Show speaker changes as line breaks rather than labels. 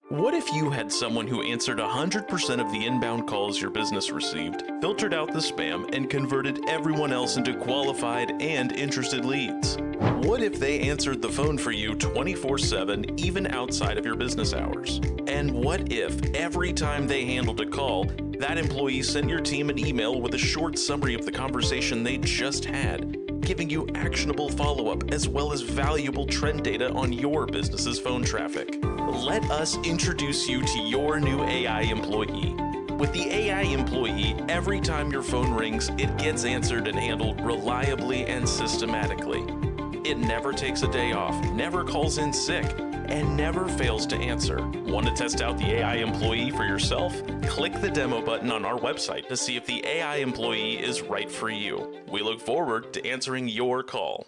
What if you had someone who answered 100% of the inbound calls your business received, filtered out the spam, and converted everyone else into qualified and interested leads? What if they answered the phone for you 24/7, even outside of your business hours? And what if every time they handled a call, that employee sent your team an email with a short summary of the conversation they just had, giving you actionable follow-up as well as valuable trend data on your business's phone traffic? Let us introduce you to your new AI employee. With the AI employee, every time your phone rings, it gets answered and handled reliably and systematically. It never takes a day off, never calls in sick, and never fails to answer. Want to test out the AI employee for yourself? Click the demo button on our website to see if the AI employee is right for you. We look forward to answering your call.